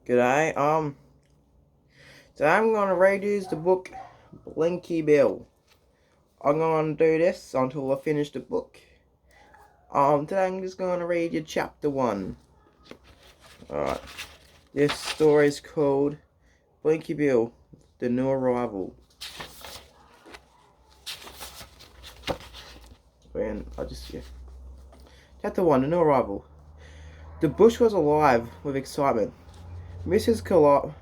G'day. Today I'm gonna read you the book Blinky Bill. I'm gonna do this until I finish the book. Today I'm just gonna read you chapter 1. Alright. This story is called Blinky Bill, the New Arrival. Chapter 1, the New Arrival. The bush was alive with excitement. Mrs. Koala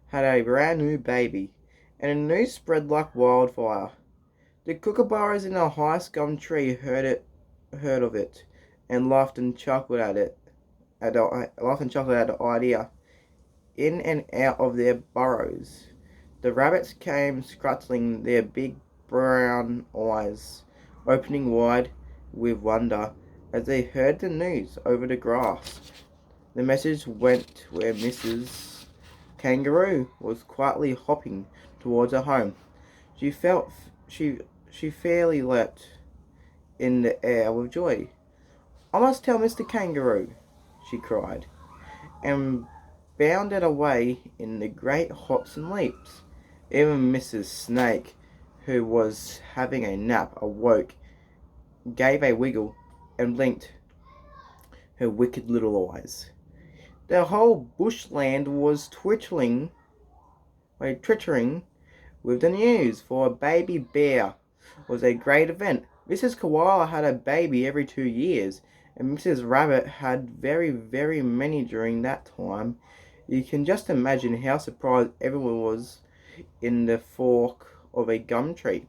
had a brand new baby, and the news spread like wildfire. The kookaburras in a high gum tree heard of it, and laughed and chuckled at the idea. In and out of their burrows, the rabbits came scuttling, their big brown eyes opening wide with wonder as they heard the news over the grass. The message went where Mrs. Kangaroo was quietly hopping towards her home. She felt she fairly leapt in the air with joy. "I must tell Mr. Kangaroo," she cried, and bounded away in the great hops and leaps. Even Mrs. Snake, who was having a nap, awoke, gave a wiggle, and blinked her wicked little eyes. The whole bushland was twittering with the news, for a baby bear was a great event. Mrs. Koala had a baby every 2 years, and Mrs. Rabbit had very, very many during that time. You can just imagine how surprised everyone was in the fork of a gum tree.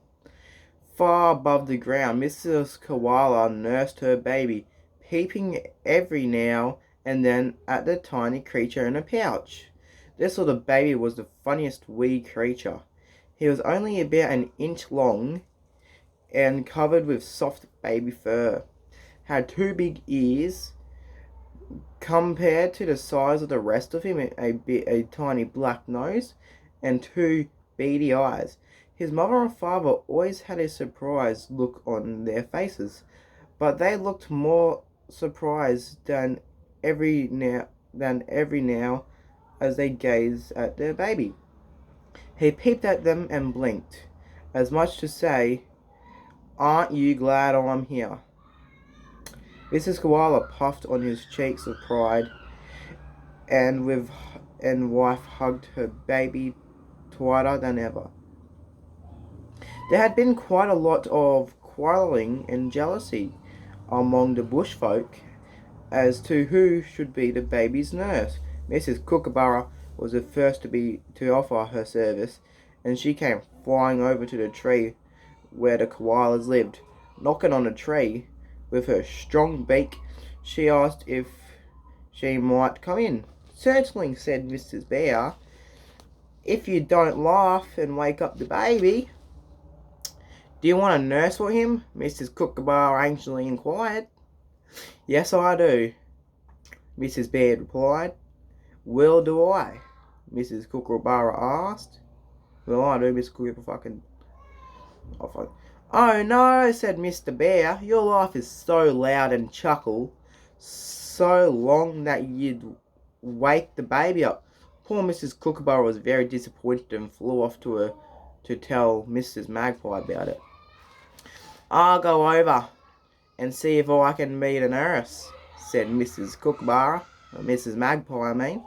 Far above the ground, Mrs. Koala nursed her baby, peeping every now and then at the tiny creature in a pouch. This little baby was the funniest wee creature. He was only about an inch long and covered with soft baby fur, had 2 big ears compared to the size of the rest of him, a tiny black nose, and 2 beady eyes. His mother and father always had a surprised look on their faces, but they looked more surprised than every now as they gazed at their baby. He peeped at them and blinked, as much to say, "Aren't you glad I'm here?" Mrs. Koala puffed on his cheeks with pride, and wife hugged her baby tighter than ever. There had been quite a lot of quarrelling and jealousy among the bush folk as to who should be the baby's nurse. Mrs. Kookaburra was the first to offer her service, and she came flying over to the tree where the koalas lived. Knocking on the tree with her strong beak, she asked if she might come in. "Certainly," said Mrs. Bear, "if you don't laugh and wake up the baby." "Do you want a nurse for him?" Mrs. Kookaburra anxiously inquired. "Yes, I do," Mrs. Bear replied. "Well, do I?" Mrs. Kookaburra asked. "Well, I do, Mrs. Kookaburra. "Oh no," said Mr. Bear, "your laugh is so loud and chuckle so long that you'd wake the baby up." Poor Mrs. Kookaburra was very disappointed and flew off to tell Mrs. Magpie about it. "I'll go over and see if I can meet a nurse," said Mrs. Kookaburra, or Mrs. Magpie, I mean.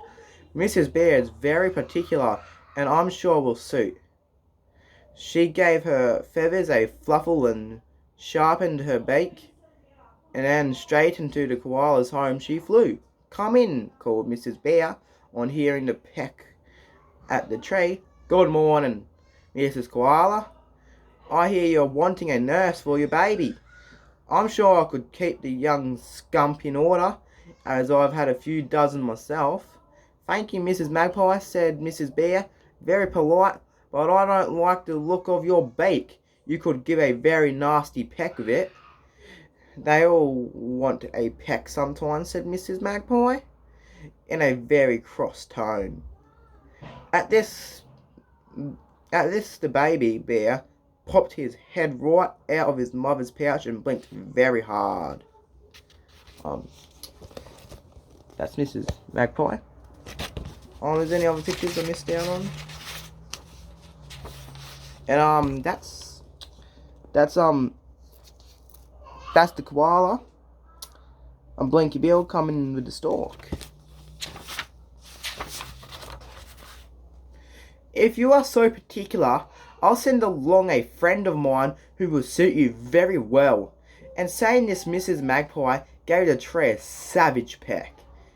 "Mrs. Bear is very particular, and I'm sure will suit." She gave her feathers a fluffle and sharpened her beak, and then straight into the koala's home she flew. "Come in," called Mrs. Bear on hearing the peck at the tree. "Good morning, Mrs. Koala. I hear you're wanting a nurse for your baby. I'm sure I could keep the young scamp in order, as I've had a few dozen myself." "Thank you, Mrs. Magpie," said Mrs. Bear, "very polite, but I don't like the look of your beak. You could give a very nasty peck with it." "They all want a peck sometimes," said Mrs. Magpie, in a very cross tone. At this the baby bear popped his head right out of his mother's pouch and blinked very hard. That's Mrs. Magpie. Oh, there's any other pictures I missed out on? And that's the koala. And Blinky Bill coming with the stork. If you are so particular, I'll send along a friend of mine who will suit you very well. And saying this, Mrs. Magpie gave the tree a savage peck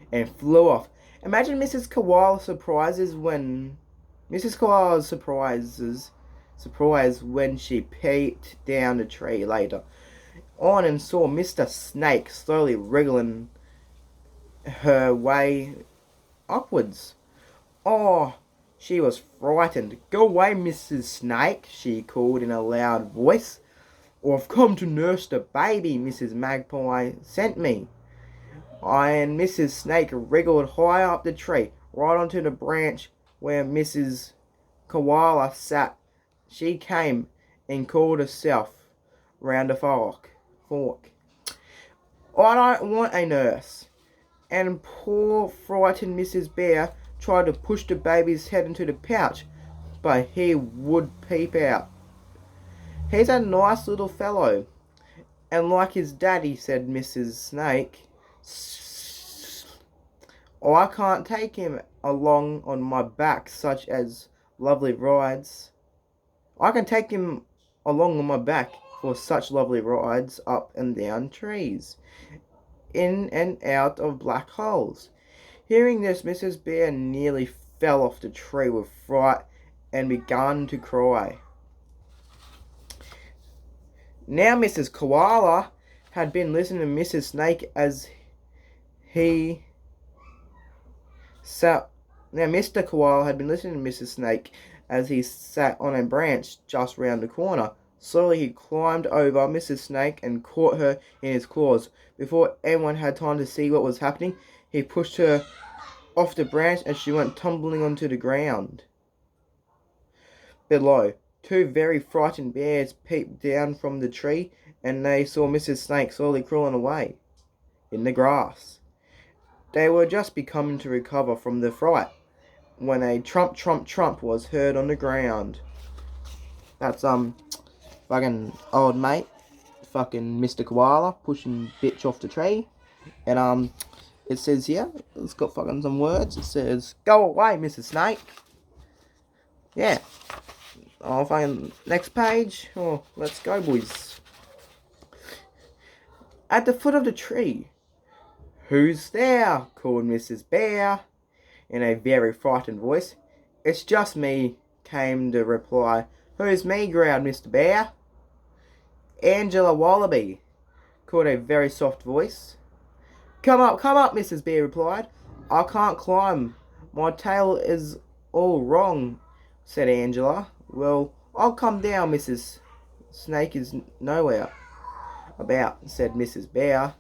and flew off. Imagine Mrs. Koala's surprises when when she peeked down the tree later on and saw Mr. Snake slowly wriggling her way upwards. Oh, she was frightened. Go away, Mrs. Snake, she called in a loud voice. Or I've come to nurse the baby Mrs. Magpie sent me. And Mrs. Snake wriggled high up the tree, right onto the branch where Mrs. Koala sat. She came and called herself round the fork. I don't want a nurse. And poor frightened Mrs. Bear tried to push the baby's head into the pouch, but he would peep out. He's a nice little fellow, and like his daddy, said Mrs. Snake. I can't take him along on my back such as lovely rides. I can take him along on my back for such lovely rides up and down trees, in and out of black holes. Hearing this, Mrs. Bear nearly fell off the tree with fright and began to cry. Now Mrs. Koala had been listening to Mrs. Snake as he sat. Now Mr. Koala had been listening to Mrs. Snake as he sat on a branch just round the corner. Slowly he climbed over Mrs. Snake and caught her in his claws. Before anyone had time to see what was happening, he pushed her off the branch and she went tumbling onto the ground. Below, two very frightened bears peeped down from the tree, and they saw Mrs. Snake slowly crawling away in the grass. They were just beginning to recover from the fright when a trump, trump, trump was heard on the ground. That's fucking old mate, fucking Mr. Koala pushing bitch off the tree, and it says here, it's got fucking some words. It says, "Go away, Mrs. Snake." Yeah. I'll find next page. Oh, let's go, boys. At the foot of the tree. "Who's there?" called Mrs. Bear in a very frightened voice. "It's just me," came the reply. "Who's me?" growled Mr. Bear. "Angela Wallaby," called a very soft voice. Come up, Mrs. Bear replied. "I can't climb. My tail is all wrong," said Angela. "Well, I'll come down, Mrs. Snake is nowhere about," said Mrs. Bear,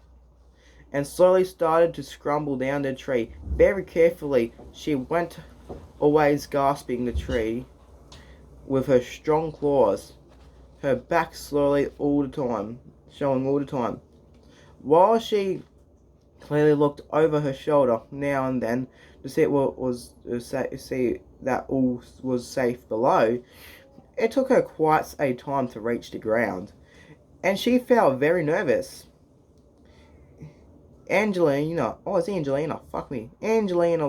and slowly started to scramble down the tree. Very carefully she went, always grasping the tree with her strong claws, her back slowly showing all the time, while she clearly looked over her shoulder now and then to see that all was safe below. It took her quite a time to reach the ground, and she felt very nervous. Angelina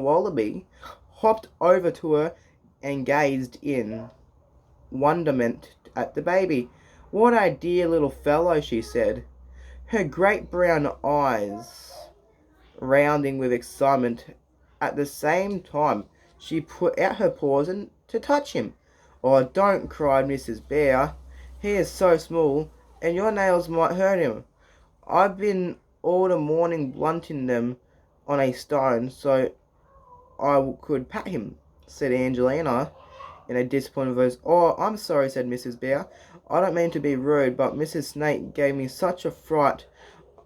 Wallaby hopped over to her and gazed in wonderment at the baby. "What a dear little fellow," she said, her great brown eyes rounding with excitement. At the same time, she put out her paws to touch him. "Oh, don't," cried Mrs. Bear. "He is so small, and your nails might hurt him. I've been all the morning blunting them on a stone so I could pat him," said Angelina in a disappointed voice. "Oh, I'm sorry," said Mrs. Bear. "I don't mean to be rude, but Mrs. Snake gave me such a fright.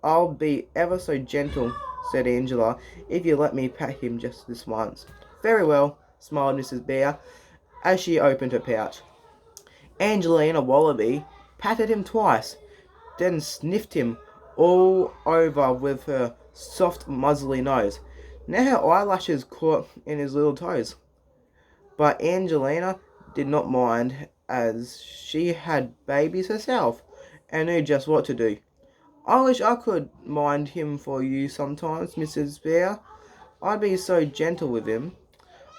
I'll be ever so gentle," said Angela, "if you let me pat him just this once." "Very well," smiled Mrs. Bear as she opened her pouch. Angelina Wallaby patted him twice, then sniffed him all over with her soft muzzly nose. Now her eyelashes caught in his little toes. But Angelina did not mind, as she had babies herself and knew just what to do. I wish I could mind him for you sometimes, Mrs. Bear. I'd be so gentle with him.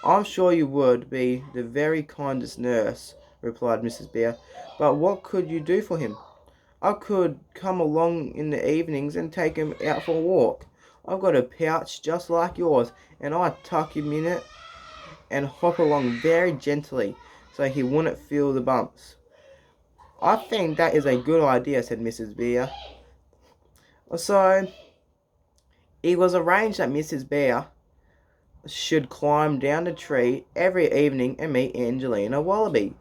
I'm sure you would be the very kindest nurse, replied Mrs. Bear. But what could you do for him? I could come along in the evenings and take him out for a walk. I've got a pouch just like yours, and I tuck him in it and hop along very gently so he wouldn't feel the bumps. I think that is a good idea, said Mrs. Bear. So it was arranged that Mrs. Bear should climb down the tree every evening and meet Angelina Wallaby,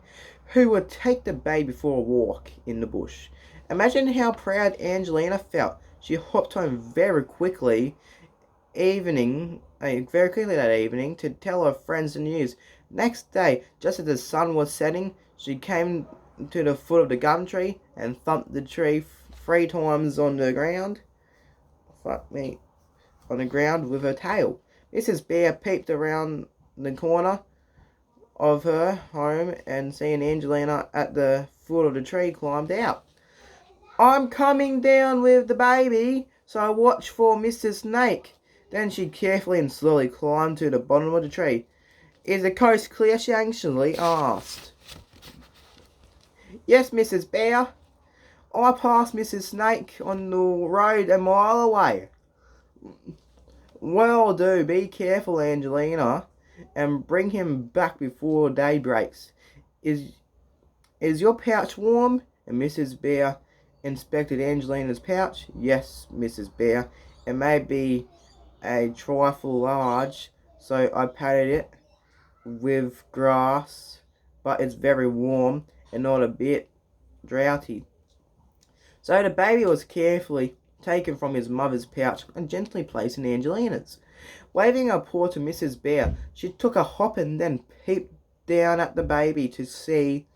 who would take the baby for a walk in the bush. Imagine how proud Angelina felt. She hopped home very quickly that evening to tell her friends the news. Next day, just as the sun was setting, she came to the foot of the gum tree and thumped the tree 3 times on the ground. On the ground with her tail. Mrs. Bear peeped around the corner of her home and seeing Angelina at the foot of the tree climbed out. I'm coming down with the baby, so watch for Mr. Snake. Then she carefully and slowly climbed to the bottom of the tree. Is the coast clear? She anxiously asked. Yes, Mrs. Bear. I passed Mrs. Snake on the road a mile away. Well, do be careful, Angelina, and bring him back before day breaks. Is your pouch warm? And Mrs. Bear inspected Angelina's pouch. Yes, Mrs. Bear. It may be a trifle large, so I patted it with grass, but it's very warm and not a bit draughty. So the baby was carefully taken from his mother's pouch and gently placed in Angelina's. Waving her paw to Mrs. Bear, she took a hop and then peeped down at the baby to see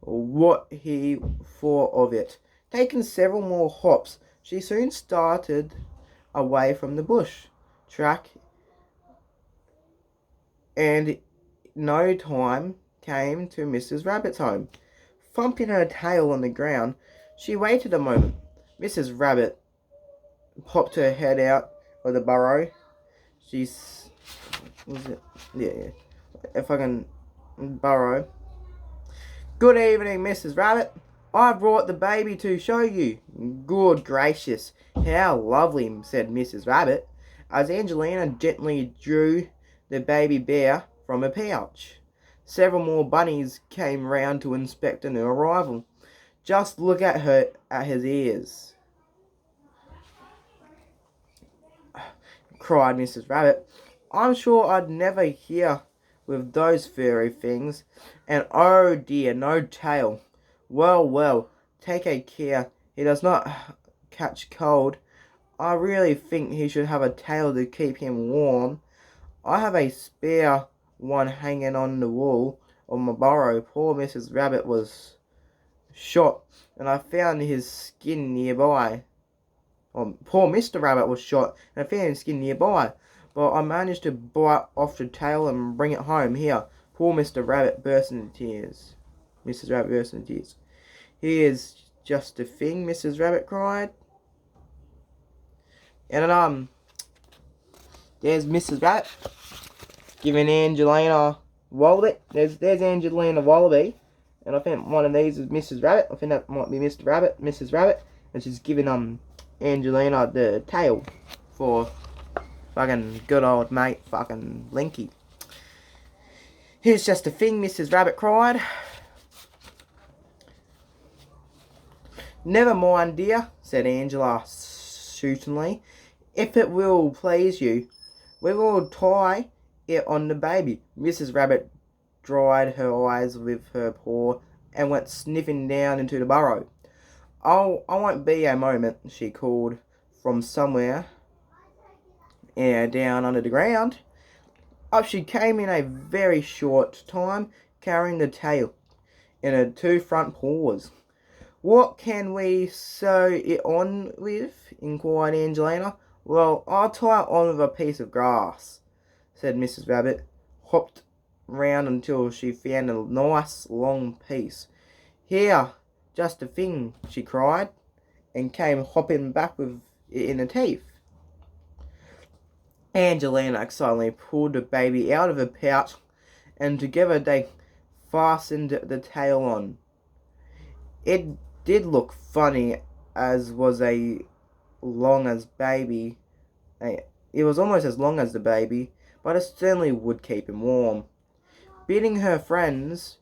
what he thought of it. Taking several more hops, she soon started away from the bush track, and no time came to Mrs. Rabbit's home. Thumping her tail on the ground, she waited a moment. Mrs. Rabbit popped her head out of the burrow. If I can burrow. Good evening, Mrs. Rabbit. I brought the baby to show you. Good gracious, how lovely, said Mrs. Rabbit, as Angelina gently drew the baby bear from her pouch. Several more bunnies came round to inspect the new arrival. Just look at his ears, cried Mrs. Rabbit. I'm sure I'd never hear with those furry things. And oh dear, no tail. Well, well, take a care he does not catch cold. I really think he should have a tail to keep him warm. I have a spare one hanging on the wall of my burrow. Poor Mrs. Rabbit was shot, and I found his skin nearby. Poor Mr. Rabbit was shot, and I found his skin nearby. But I managed to bite off the tail and bring it home. Here, poor Mr. Rabbit burst into tears. Mrs. Rabbit burst into tears. Here's just a thing, Mrs. Rabbit cried. And there's Mrs. Rabbit giving Angelina Wallaby. There's Angelina Wallaby. And I think one of these is Mrs. Rabbit. I think that might be Mrs. Rabbit. And she's giving Angelina the tail for fucking good old mate fucking Blinky. Here's just a thing, Mrs. Rabbit cried. Never mind, dear, said Angela soothingly. If it will please you, we will tie it on the baby. Mrs. Rabbit dried her eyes with her paw and went sniffing down into the burrow. Oh, I won't be a moment, she called from somewhere down under the ground. Up she came in a very short time, carrying the tail in her 2 front paws. What can we sew it on with? Inquired Angelina. Well, I'll tie it on with a piece of grass, said Mrs. Rabbit, hopped round until she found a nice long piece. Here, just the thing, she cried, and came hopping back with it in her teeth. Angelina excitedly pulled the baby out of her pouch, and together they fastened the tail on. It did look funny, as was a long as baby. It was almost as long as the baby, but it certainly would keep him warm. Bidding her friends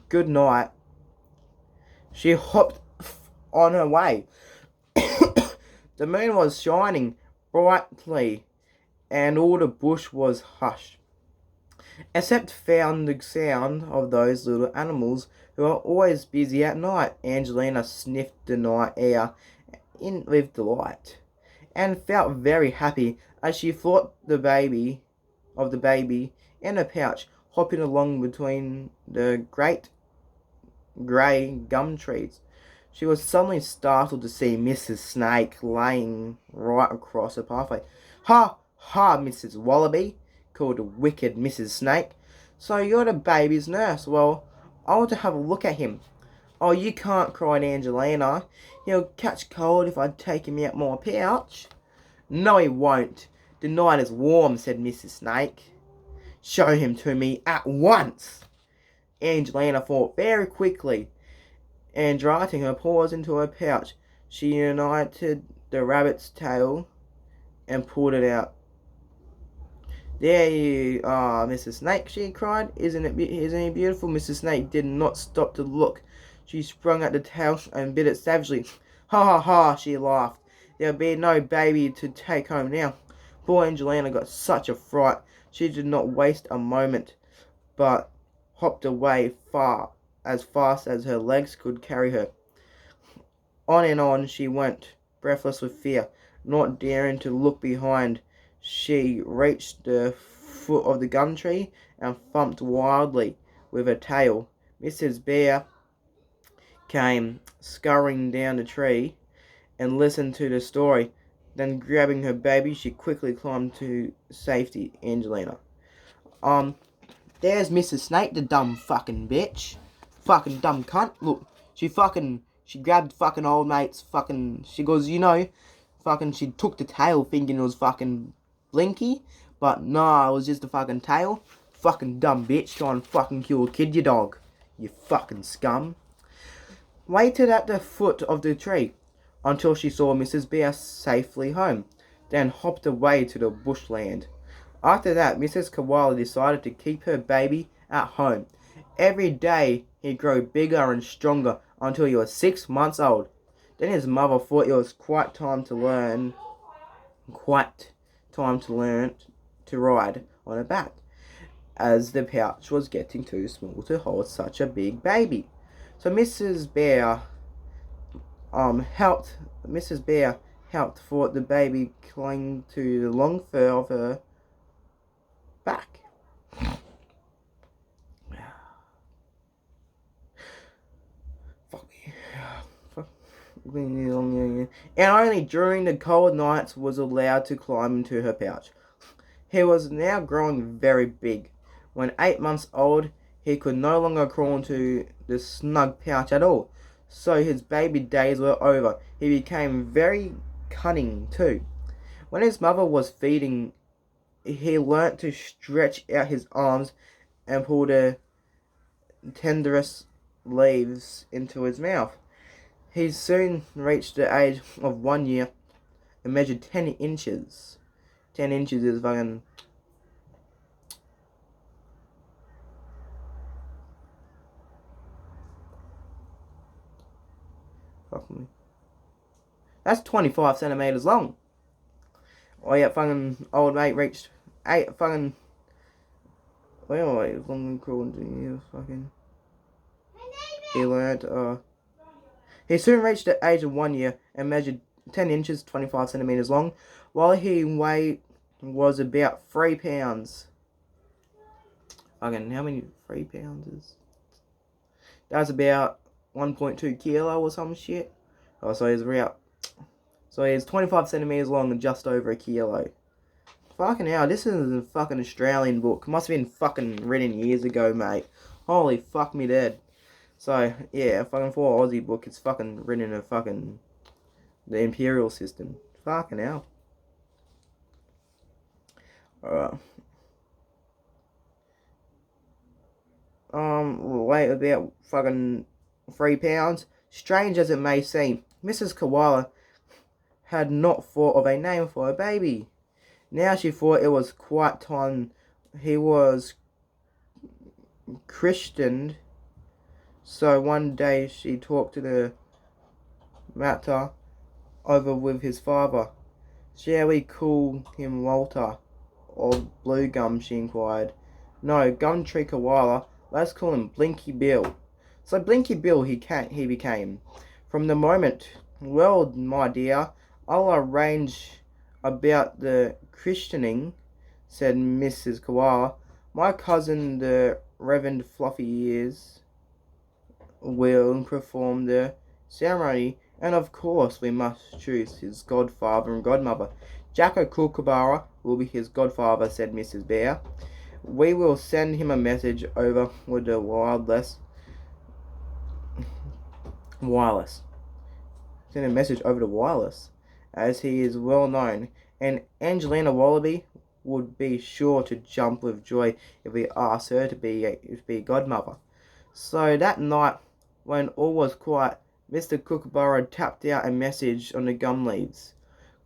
good night, she hopped on her way. The moon was shining brightly, and all the bush was hushed, except found the sound of those little animals who are always busy at night. Angelina sniffed the night air in with delight, and felt very happy as she thought the baby in her pouch, hopping along between the great grey gum trees. She was suddenly startled to see Mrs. Snake laying right across her pathway. "Ha! Ha, Mrs. Wallaby!" called the wicked Mrs. Snake. "So you're the baby's nurse? Well, I want to have a look at him." "Oh, you can't," cried Angelina. "He'll catch cold if I take him out my pouch." "No, he won't. The night is warm," said Mrs. Snake. "Show him to me at once." Angelina thought very quickly, and darting her paws into her pouch, she united the rabbit's tail and pulled it out. "There you are, Mrs. Snake," she cried. Isn't he beautiful?" Mrs. Snake did not stop to look. She sprung at the tail and bit it savagely. "Ha ha ha," she laughed. "There'll be no baby to take home now." Poor Angelina got such a fright. She did not waste a moment, but hopped away as fast as her legs could carry her. On and on she went, breathless with fear, not daring to look behind. She reached the foot of the gum tree and thumped wildly with her tail. Mrs. Bear came scurrying down the tree and listened to the story. Then, grabbing her baby, she quickly climbed to safety. Angelina. There's Mrs. Snake, the dumb fucking bitch. Fucking dumb cunt. Look, she grabbed fucking old mate's she goes, she took the tail thinking it was fucking Blinky. But nah, it was just the fucking tail. Fucking dumb bitch trying to fucking kill a kid, you dog. You fucking scum. Waited at the foot of the tree until she saw Mrs. Bear safely home, then hopped away to the bushland. After that, Mrs. Koala decided to keep her baby at home. Every day he grew bigger and stronger until he was 6 months old. Then his mother thought it was quite time to learn to ride on her back, as the pouch was getting too small to hold such a big baby. So Mrs. Bear helped for the baby cling to the long fur of her back. Fuck me. And only during the cold nights was allowed to climb into her pouch. He was now growing very big. When 8 months old, he could no longer crawl into the snug pouch at all. So his baby days were over. He became very cunning too. When his mother was feeding, he learnt to stretch out his arms and pull the tenderest leaves into his mouth. He soon reached the age of 1 year and measured 10 inches. 10 inches is fucking... Fuck me. That's 25 centimeters long. Oh yeah, fucking old mate reached 8 fucking... Wait, fucking cruel to fucking... He learned, He soon reached the age of 1 year and measured 10 inches, 25 centimeters long, while he weighed was about 3 pounds. Fucking, how many 3 pounds is? That's about 1.2 kilo or some shit. Oh, so he's about So he's 25 centimeters long and just over a kilo. Fucking hell, this is a fucking Australian book. Must have been fucking written years ago, mate. Holy fuck me dead. So, yeah, fucking for Aussie book, it's fucking written in a fucking the imperial system. Fucking hell. Weight about fucking 3 pounds. Strange as it may seem, Mrs. Koala had not thought of a name for her baby. Now she thought it was quite time he was christened. So one day she talked to the matter over with his father. Shall we call him Walter or Blue Gum? She inquired. No, Gumtree Koala. Let's call him Blinky Bill. So Blinky Bill he became. From the moment, well, my dear, I'll arrange about the christening, said Mrs. Koala. My cousin, the Reverend Fluffy Ears, will perform the ceremony, and of course we must choose his godfather and godmother. Jacko Kookaburra will be his godfather, said Mrs. Bear. We will send him a message over with the wireless. Send a message over the wireless, as he is well known, and Angelina Wallaby would be sure to jump with joy if we asked her to be godmother. So that night, when all was quiet, Mr. Kookaburra tapped out a message on the gum leaves,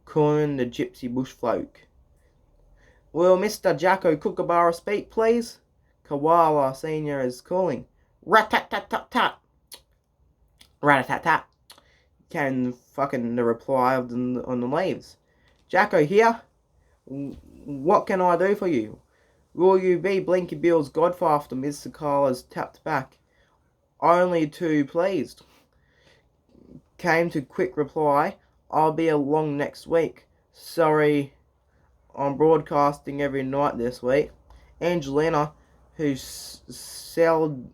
calling the gypsy bushfolk. Will Mr. Jacko Kookaburra speak, please? Koala Senior is calling. Rat-tat-tat-tat-tat. Rat-tat-tat. Came fucking the reply on the leaves. Jacko here? What can I do for you? Will you be Blinky Bill's godfather? Mr. Koala's tapped back. Only too pleased. Came to quick reply. I'll be along next week. Sorry, I'm broadcasting every night this week. Angelina, who seldom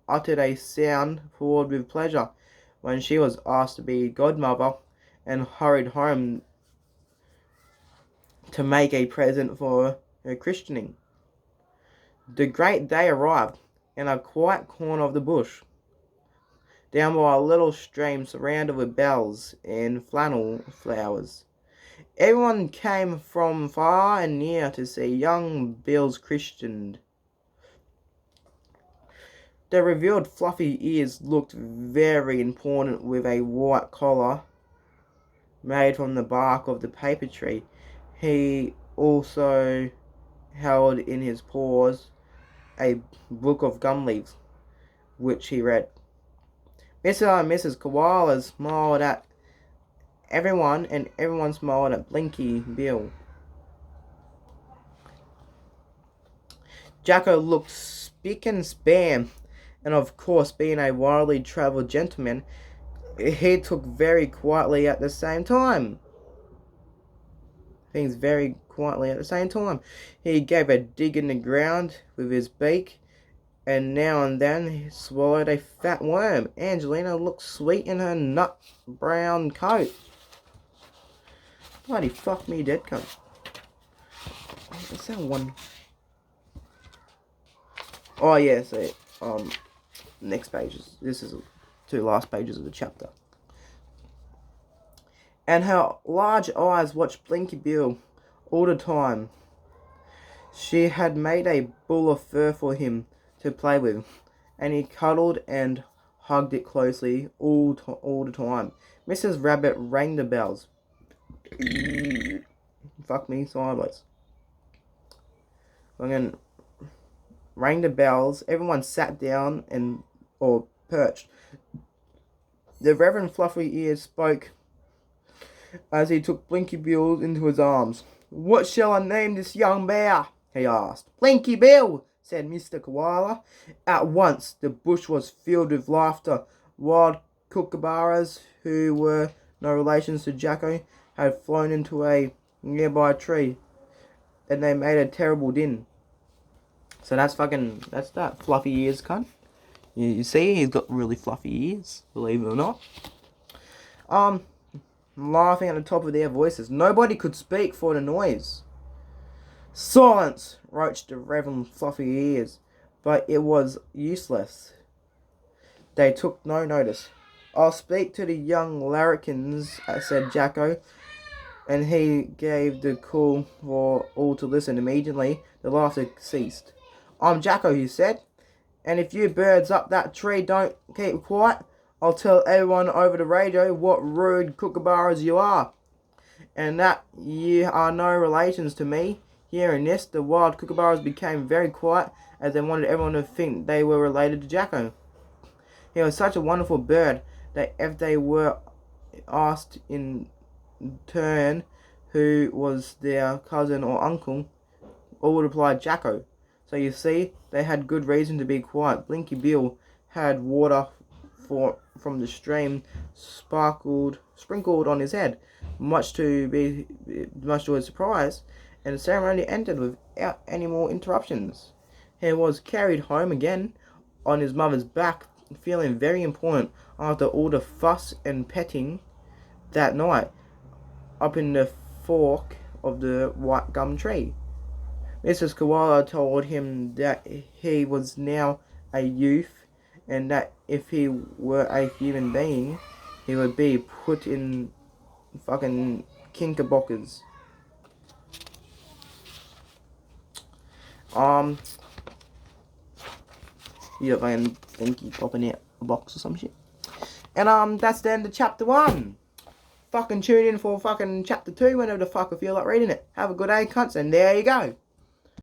uttered a sound, poured with pleasure when she was asked to be godmother, and hurried home to make a present for her christening. The great day arrived. In a quiet corner of the bush, down by a little stream surrounded with bells and flannel flowers, everyone came from far and near to see young Bill's christened. The revealed fluffy ears looked very important with a white collar made from the bark of the paper tree. He also held in his paws a book of gum leaves, which he read. Mr. and Mrs. Koala smiled at everyone, and everyone smiled at Blinky Bill. Jacko looked spick and span, and of course, being a widely travelled gentleman, he took very quietly at the same time. Things very quietly at the same time. He gave a dig in the ground with his beak, and now and then he swallowed a fat worm. Angelina looked sweet in her nut brown coat. Bloody fuck me dead cunt. What's that one? Oh yeah, so next pages. This is 2 last pages of the chapter. And her large eyes watched Blinky Bill all the time. She had made a ball of fur for him to play with, and he cuddled and hugged it closely all the time. Mrs. Rabbit rang the bells. Fuck me sideways. Again, rang the bells. Everyone sat down or perched. The Reverend Fluffy Ears spoke as he took Blinky Bill into his arms. What shall I name this young bear? He asked. Blinky Bill, said Mr. Koala. At once the bush was filled with laughter. Wild kookaburras, who were no relations to Jacko, had flown into a nearby tree, and they made a terrible din. So that's that. Fluffy ears, cunt. You see, he's got really fluffy ears, believe it or not. laughing at the top of their voices. Nobody could speak for the noise. "Silence!" roached the Reverend Fluffy Ears, but it was useless. They took no notice. "I'll speak to the young larrikins," said Jacko, and he gave the call for all to listen. Immediately, the laughter ceased. "I'm Jacko," he said, "and if you birds up that tree don't keep quiet, I'll tell everyone over the radio what rude kookaburras you are, and that you are no relations to me." Hearing this, the wild kookaburras became very quiet, as they wanted everyone to think they were related to Jacko. He was such a wonderful bird that if they were asked in turn who was their cousin or uncle, all would reply Jacko. So you see, they had good reason to be quiet. Blinky Bill had water from the stream sprinkled on his head, much to his surprise, and the ceremony ended without any more interruptions. He was carried home again on his mother's back, feeling very important after all the fuss and petting that night up in the fork of the white gum tree. Mrs. Koala told him that he was now a youth, and that if he were a human being, he would be put in fucking kinkerbockers. You got fucking Blinky popping out a box or some shit. And that's the end of chapter 1. Fucking tune in for fucking chapter 2 whenever the fuck I feel like reading it. Have a good day, cunts, and there you go.